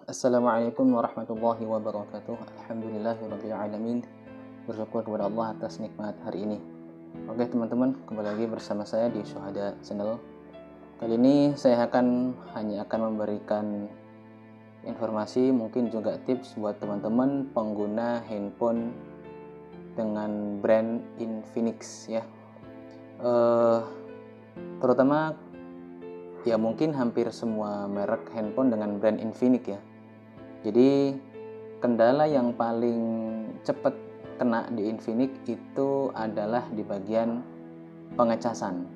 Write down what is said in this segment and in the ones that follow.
Assalamualaikum warahmatullahi wabarakatuh. Alhamdulillahirrabbilalamin. Bersyukur kepada Allah atas nikmat hari ini. Oke teman-teman, kembali lagi bersama saya di Syuhada Channel. Kali ini saya hanya akan memberikan informasi, mungkin juga tips buat teman-teman pengguna handphone dengan brand Infinix ya. Terutama ya mungkin hampir semua merek handphone dengan brand Infinix ya. Jadi kendala yang paling cepat kena di Infinix itu adalah di bagian pengecasan.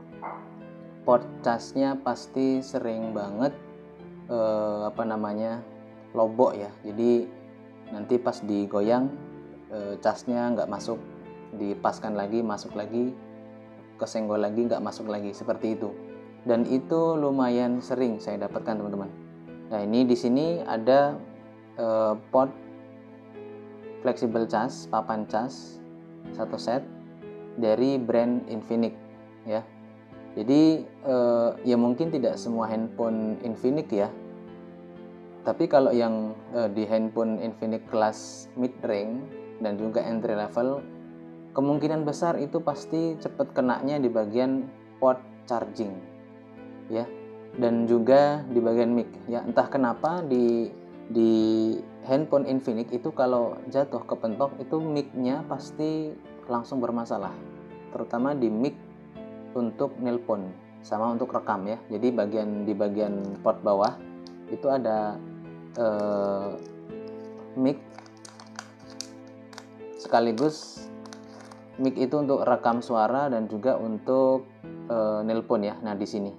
Port casnya pasti sering banget lobok ya. Jadi nanti pas digoyang casnya nggak masuk, dipaskan lagi masuk lagi, kesenggol lagi nggak masuk lagi, seperti itu. Dan itu lumayan sering saya dapatkan teman-teman. Nah ini di sini ada port flexible cas, papan cas satu set dari brand Infinix ya. Jadi ya mungkin tidak semua handphone Infinix ya. Tapi kalau yang di handphone Infinix kelas mid range dan juga entry level, kemungkinan besar itu pasti cepat kenanya di bagian port charging ya, dan juga di bagian mic ya. Entah kenapa di handphone Infinix itu kalau jatuh kepentok itu mic-nya pasti langsung bermasalah, terutama di mic untuk nelpon sama untuk rekam ya. Jadi di bagian port bawah itu ada mic sekaligus mic itu untuk rekam suara dan juga untuk nelpon ya. Nah di sini.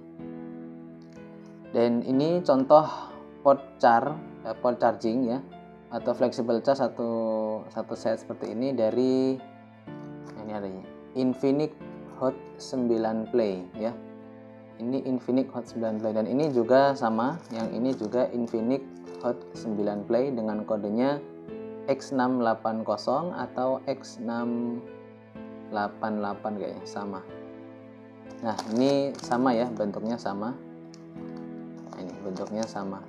Dan ini contoh port charging ya, atau flexible charge satu set seperti ini dari ini adanya Infinix Hot 9 Play ya. Ini Infinix Hot 9 Play, dan ini juga sama, yang ini juga Infinix Hot 9 Play dengan kodenya X680 atau X688 kayaknya sama. Nah ini sama ya, bentuknya sama. Ini bentuknya sama.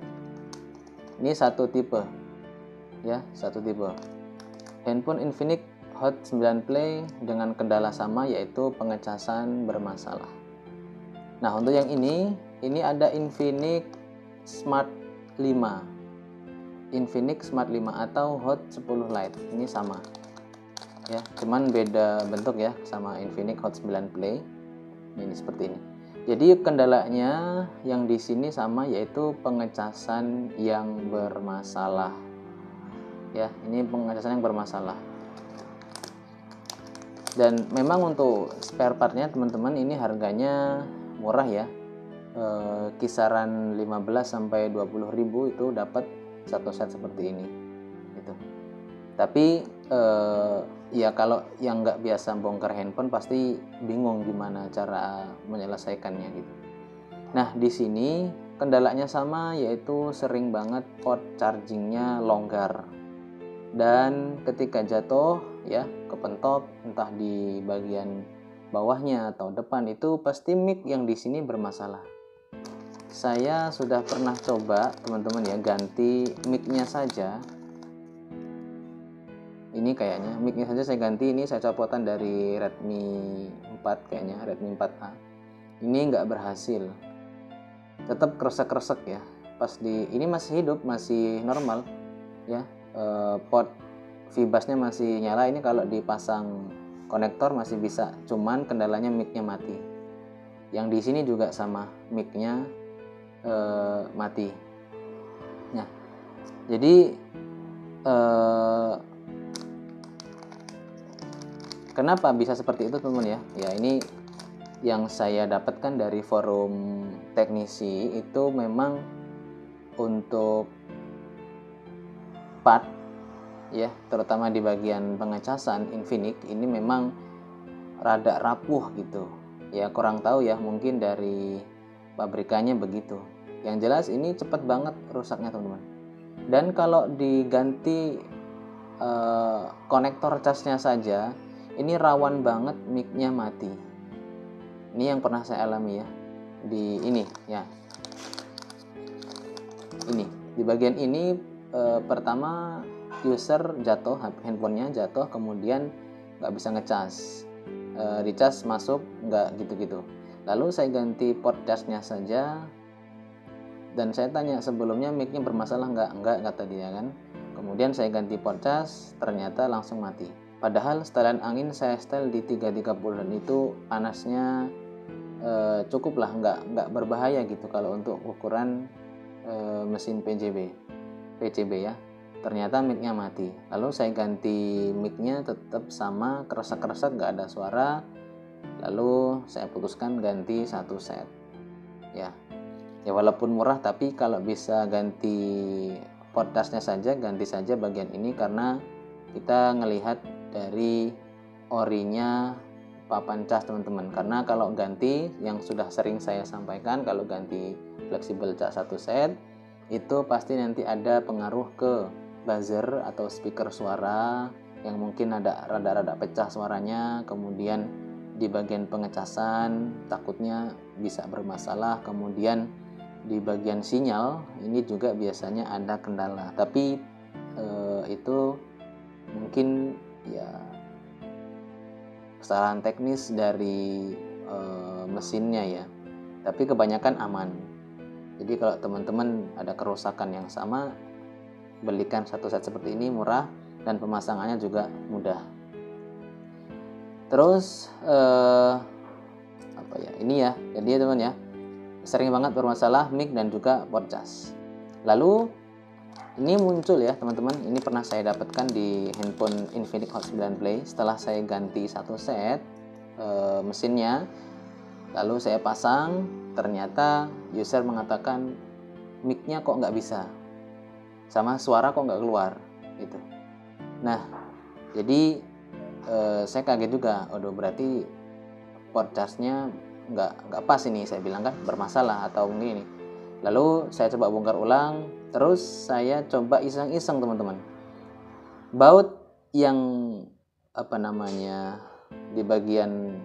Ini satu tipe ya, satu tipe handphone Infinix Hot 9 Play dengan kendala sama, yaitu pengecasan bermasalah. Nah untuk yang ini ada Infinix Smart 5, Infinix Smart 5 atau Hot 10 Lite. Ini sama ya, cuman beda bentuk ya sama Infinix Hot 9 Play. Ini seperti ini. Jadi kendalanya yang di sini sama, yaitu pengecasan yang bermasalah. Ya, ini pengecasan yang bermasalah. Dan memang untuk spare partnya teman-teman ini harganya murah ya. Kisaran 15 sampai 20 ribu itu dapat satu set seperti ini. Gitu. Tapi ya kalau yang nggak biasa bongkar handphone pasti bingung gimana cara menyelesaikannya gitu. Nah di sini kendalanya sama, yaitu sering banget port chargingnya longgar, dan ketika jatuh ya kepentok entah di bagian bawahnya atau depan, itu pasti mic yang di sini bermasalah. Saya sudah pernah coba teman-teman ya, ganti mic-nya saja. Ini kayaknya mic-nya saja saya ganti, ini saya copotan dari Redmi 4 kayaknya, Redmi 4A. Ini nggak berhasil, tetap kresek-kresek ya. Pas ini masih hidup, masih normal ya, port VBAS-nya masih nyala. Ini kalau dipasang konektor masih bisa, cuman kendalanya mic-nya mati. Yang di sini juga sama, mic-nya mati. Nah jadi kenapa bisa seperti itu teman-teman ya? Ya ini yang saya dapatkan dari forum teknisi, itu memang untuk part ya, terutama di bagian pengecasan Infinix ini memang rada rapuh gitu. Ya kurang tahu ya, mungkin dari pabrikannya begitu. Yang jelas ini cepat banget rusaknya teman-teman. Dan kalau diganti konektor casnya saja, ini rawan banget mic-nya mati. Ini yang pernah saya alami ya. Di ini ya. Ini di bagian ini pertama user jatuh, handphonenya jatuh, kemudian nggak bisa ngecas, dicas masuk nggak gitu-gitu. Lalu saya ganti port charge-nya saja, dan saya tanya sebelumnya mic-nya bermasalah nggak kata dia kan. Kemudian saya ganti port charge, ternyata langsung mati. Padahal setelan angin saya setel di 330 dan itu panasnya cukup lah, nggak berbahaya gitu kalau untuk ukuran mesin PCB ya. Ternyata mic-nya mati. Lalu saya ganti mic-nya tetap sama, keresak-keresak nggak ada suara. Lalu saya putuskan ganti satu set ya walaupun murah, tapi kalau bisa ganti port charge-nya saja, ganti saja bagian ini, karena kita ngelihat dari orinya papan cas teman-teman. Karena kalau ganti, yang sudah sering saya sampaikan, kalau ganti fleksibel cas satu set itu pasti nanti ada pengaruh ke buzzer atau speaker suara yang mungkin ada rada-rada pecah suaranya. Kemudian di bagian pengecasan takutnya bisa bermasalah. Kemudian di bagian sinyal ini juga biasanya ada kendala, tapi itu mungkin ya kesalahan teknis dari mesinnya ya, tapi kebanyakan aman. Jadi kalau teman-teman ada kerusakan yang sama, belikan satu set seperti ini, murah dan pemasangannya juga mudah. Terus apa ya, ini ya, jadi teman ya, sering banget bermasalah mic dan juga port charge. Lalu ini muncul ya teman-teman, ini pernah saya dapatkan di handphone Infinix Hot 9 Play. Setelah saya ganti satu set mesinnya, lalu saya pasang, ternyata user mengatakan mic-nya kok nggak bisa, sama suara kok nggak keluar gitu. Nah, jadi saya kaget juga. Aduh, berarti port charge-nya nggak pas ini, saya bilang kan bermasalah atau mungkin ini. Lalu saya coba bongkar ulang, terus saya coba iseng-iseng teman-teman, baut yang apa namanya di bagian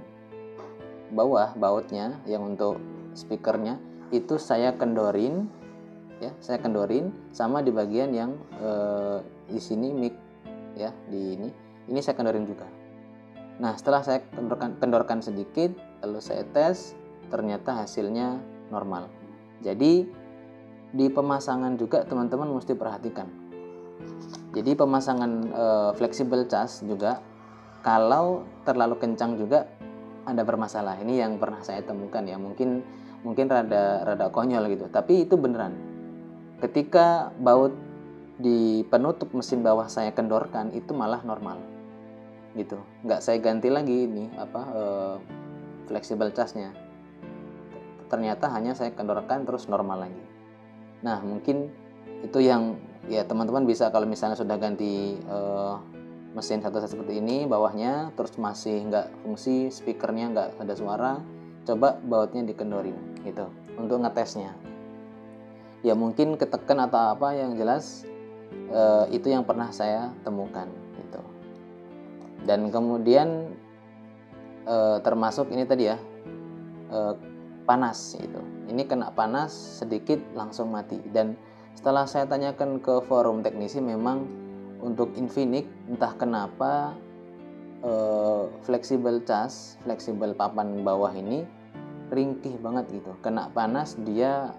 bawah, bautnya yang untuk speakernya itu saya kendorin ya, saya kendorin, sama di bagian yang di sini mic ya, di ini saya kendorin juga. Nah, setelah saya kendorkan sedikit, lalu saya tes, ternyata hasilnya normal. Jadi di pemasangan juga teman-teman mesti perhatikan. Jadi pemasangan fleksibel cas juga kalau terlalu kencang juga ada bermasalah. Ini yang pernah saya temukan ya, mungkin rada konyol gitu, tapi itu beneran. Ketika baut di penutup mesin bawah saya kendorkan, itu malah normal gitu, nggak saya ganti lagi ini fleksibel casnya, ternyata hanya saya kendorkan terus normal lagi. Nah, mungkin itu yang ya teman-teman bisa, kalau misalnya sudah ganti mesin satu set seperti ini bawahnya terus masih nggak fungsi, speakernya nggak ada suara, coba bautnya dikendorin gitu untuk ngetesnya. Ya mungkin ketekan atau apa, yang jelas itu yang pernah saya temukan gitu. Dan kemudian termasuk ini tadi ya, panas itu. Ini kena panas sedikit langsung mati. Dan setelah saya tanyakan ke forum teknisi, memang untuk Infinix entah kenapa fleksibel cas, fleksibel papan bawah ini ringkih banget gitu. Kena panas dia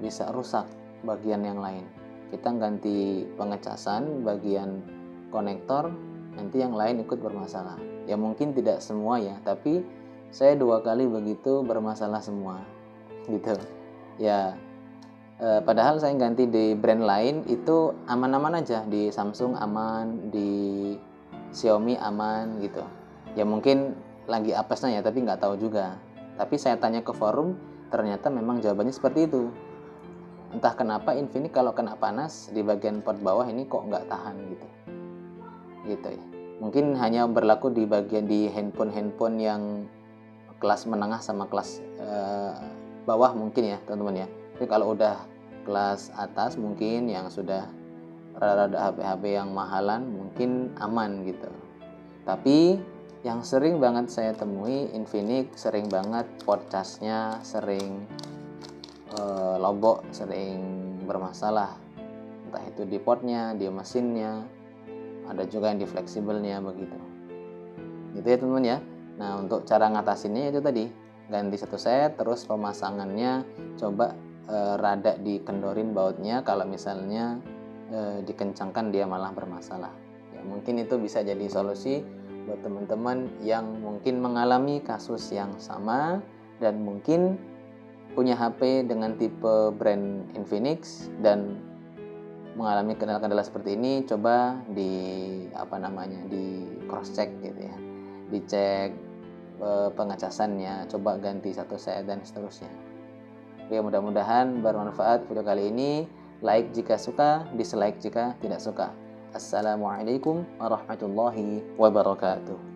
bisa rusak bagian yang lain. Kita ganti pengecasan bagian konektor, nanti yang lain ikut bermasalah. Ya mungkin tidak semua ya, tapi saya 2 kali begitu bermasalah semua gitu ya. Padahal saya ganti di brand lain itu aman-aman aja, di Samsung aman, di Xiaomi aman gitu ya. Mungkin lagi apesnya ya, tapi nggak tahu juga. Tapi saya tanya ke forum, ternyata memang jawabannya seperti itu. Entah kenapa Infinix kalau kena panas di bagian port bawah ini kok nggak tahan gitu ya. Mungkin hanya berlaku di bagian di handphone yang kelas menengah sama kelas bawah mungkin ya teman-teman ya. Tapi kalau udah kelas atas, mungkin yang sudah rada HP yang mahalan, mungkin aman gitu. Tapi yang sering banget saya temui Infinix, sering banget port charge-nya sering lobok, sering bermasalah entah itu di portnya, di mesinnya, ada juga yang di fleksibelnya begitu. Gitu ya teman-teman ya. Nah, untuk cara ngatasinnya itu tadi, ganti satu set, terus pemasangannya coba rada dikendorin bautnya, kalau misalnya dikencangkan dia malah bermasalah. Ya, mungkin itu bisa jadi solusi buat teman-teman yang mungkin mengalami kasus yang sama dan mungkin punya HP dengan tipe brand Infinix dan mengalami kendala-kendala seperti ini. Coba di di cross check gitu ya, dicek pengecasannya, coba ganti satu set dan seterusnya. Oke, mudah-mudahan bermanfaat video kali ini. Like jika suka, dislike jika tidak suka. Assalamualaikum warahmatullahi wabarakatuh.